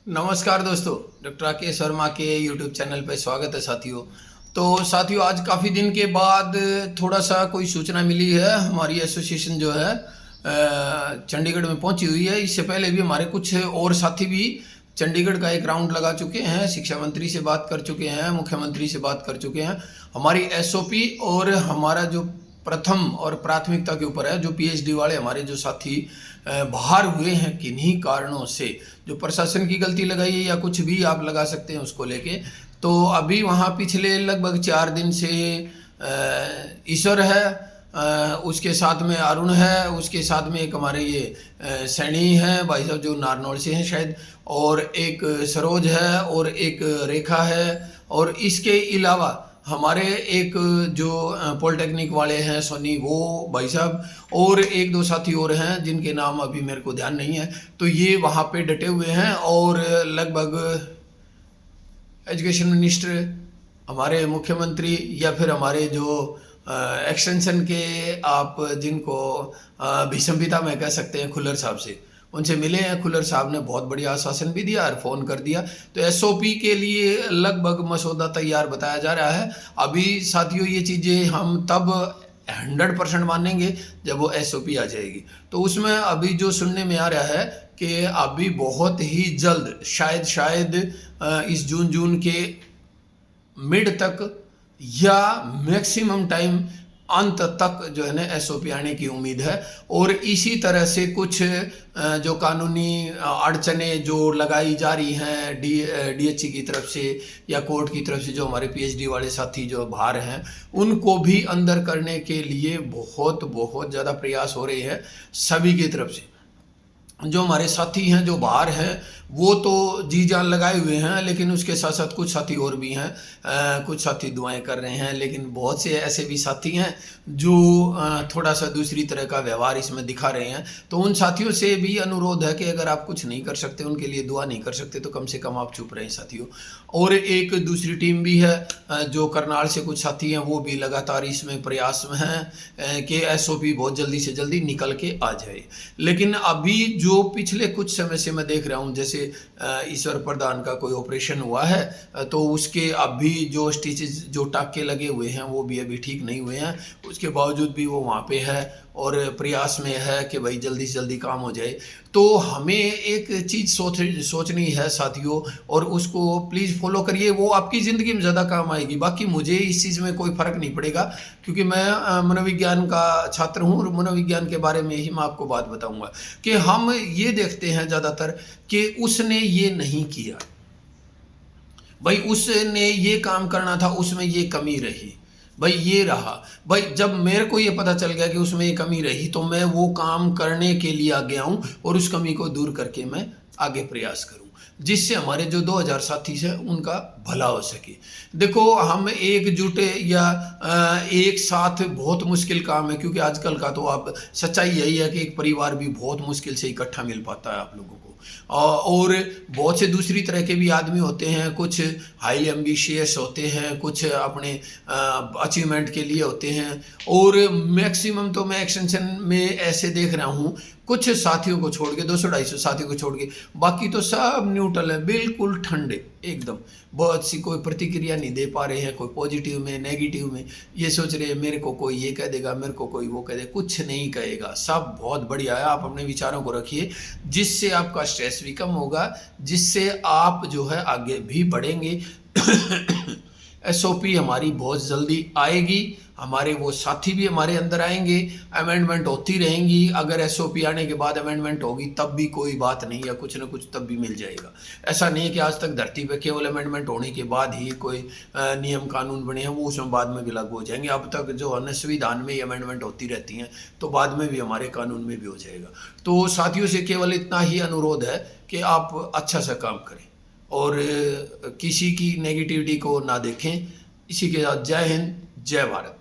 नमस्कार दोस्तों, डॉक्टर राकेश वर्मा के यूट्यूब चैनल पे स्वागत है साथियों। तो साथियों, आज काफ़ी दिन के बाद थोड़ा सा कोई सूचना मिली है। हमारी एसोसिएशन जो है चंडीगढ़ में पहुंची हुई है। इससे पहले भी हमारे कुछ और साथी भी चंडीगढ़ का एक राउंड लगा चुके हैं, शिक्षा मंत्री से बात कर चुके हैं, मुख्यमंत्री से बात कर चुके हैं। हमारी एसओपी और हमारा जो प्रथम और प्राथमिकता के ऊपर है, जो पीएचडी वाले हमारे जो साथी बाहर हुए हैं किन्हीं कारणों से, जो प्रशासन की गलती लगाई है या कुछ भी आप लगा सकते हैं उसको लेके, तो अभी वहाँ पिछले लगभग 4 दिन से ईश्वर है, उसके साथ में अरुण है, उसके साथ में एक हमारे ये सैनी है भाई साहब जो नारनौल से हैं शायद, और एक सरोज है और एक रेखा है, और इसके अलावा हमारे एक जो पॉलिटेक्निक वाले हैं सोनी वो भाई साहब, और एक दो साथी और हैं जिनके नाम अभी मेरे को ध्यान नहीं है। तो ये वहाँ पे डटे हुए हैं और लगभग एजुकेशन मिनिस्टर, हमारे मुख्यमंत्री या फिर हमारे जो एक्सटेंशन के आप जिनको भीषम पिता में कह सकते हैं खुल्लर साहब से, उनसे मिले हैं। खुल्लर साहब ने बहुत बढ़िया आश्वासन भी दिया और फ़ोन कर दिया। तो एसओपी के लिए लगभग मसौदा तैयार बताया जा रहा है। अभी साथियों ये चीज़ें हम तब 100% मानेंगे जब वो एसओपी आ जाएगी। तो उसमें अभी जो सुनने में आ रहा है कि अभी बहुत ही जल्द शायद इस जून के मिड तक या मैक्सिमम टाइम अंत तक जो है ना एसओपी आने की उम्मीद है। और इसी तरह से कुछ जो कानूनी अड़चने जो लगाई जा रही हैं डीएचई की तरफ से या कोर्ट की तरफ से, जो हमारे पीएचडी वाले साथी जो बाहर हैं उनको भी अंदर करने के लिए बहुत ज़्यादा प्रयास हो रहे हैं सभी की तरफ से। जो हमारे साथी हैं जो बाहर हैं वो तो जी जान लगाए हुए हैं, लेकिन उसके साथ साथ कुछ साथी और भी हैं, कुछ साथी दुआएं कर रहे हैं, लेकिन बहुत से ऐसे भी साथी हैं जो थोड़ा सा दूसरी तरह का व्यवहार इसमें दिखा रहे हैं। तो उन साथियों से भी अनुरोध है कि अगर आप कुछ नहीं कर सकते, उनके लिए दुआ नहीं कर सकते, तो कम से कम आप चुप रहें साथियों। और एक दूसरी टीम भी है जो करनाल से कुछ साथी हैं, वो भी लगातार इसमें प्रयास में हैं कि एसओपी बहुत जल्दी से जल्दी निकल के आ जाए। लेकिन अभी जो पिछले कुछ समय से मैं देख रहा हूँ, जैसे ईश्वर प्रधान का कोई ऑपरेशन हुआ है तो उसके अभी जो स्टिचेस जो टाके लगे हुए हैं वो भी अभी ठीक नहीं हुए हैं। उसके बावजूद भी वो वहाँ पे है और प्रयास में है कि भाई जल्दी से जल्दी काम हो जाए। तो हमें एक चीज़ सोचनी है साथियों, और उसको प्लीज़ फॉलो करिए, वो आपकी ज़िंदगी में ज़्यादा काम आएगी। बाकी मुझे इस चीज़ में कोई फ़र्क नहीं पड़ेगा, क्योंकि मैं मनोविज्ञान का छात्र हूँ और मनोविज्ञान के बारे में ही मैं आपको बात बताऊँगा कि हम ये देखते हैं ज़्यादातर कि उसने ये नहीं किया, भाई उसने ये काम करना था, उसमें ये कमी रही, भाई ये रहा। भाई जब मेरे को ये पता चल गया कि उसमें ये कमी रही तो मैं वो काम करने के लिए आगे आऊँ और उस कमी को दूर करके मैं आगे प्रयास करूँ, जिससे हमारे जो 2000 साथी हैं उनका भला हो सके। देखो हम एकजुट या एक साथ बहुत मुश्किल काम है, क्योंकि आजकल का तो आप सच्चाई यही है कि एक परिवार भी बहुत मुश्किल से इकट्ठा मिल पाता है आप लोगों को। और बहुत से दूसरी तरह के भी आदमी होते हैं, कुछ हाई एम्बिशियस होते हैं, कुछ अपने अचीवमेंट के लिए होते हैं, और मैक्सिमम तो मैं एक्सटेंशन में ऐसे देख रहा हूँ कुछ साथियों को छोड़ के, 200-250 साथियों को छोड़ के बाकी तो सब न्यूट्रल है, बिल्कुल ठंडे एकदम। बहुत सी कोई प्रतिक्रिया नहीं दे पा रहे हैं, कोई पॉजिटिव में नेगेटिव में, ये सोच रहे हैं मेरे को कोई ये कह देगा, मेरे को कोई वो कह देगा। कुछ नहीं कहेगा, सब बहुत बढ़िया है। आप अपने विचारों को रखिए, जिससे आपका स्ट्रेस भी कम होगा, जिससे आप जो है आगे भी बढ़ेंगे। एसओपी हमारी बहुत जल्दी आएगी, हमारे वो साथी भी हमारे अंदर आएंगे, अमेंडमेंट होती रहेंगी। अगर एसओपी आने के बाद अमेंडमेंट होगी तब भी कोई बात नहीं, या कुछ ना कुछ तब भी मिल जाएगा। ऐसा नहीं है कि आज तक धरती पे केवल अमेंडमेंट होने के बाद ही कोई नियम कानून बने हैं, वो उसमें बाद में भी लागू हो जाएंगे। अब तक जो है संविधान में ही अमेंडमेंट होती रहती हैं, तो बाद में भी हमारे कानून में भी हो जाएगा। तो साथियों से केवल इतना ही अनुरोध है कि आप अच्छा सा काम करें और किसी की नेगेटिविटी को ना देखें। इसी के साथ जय हिंद, जय भारत।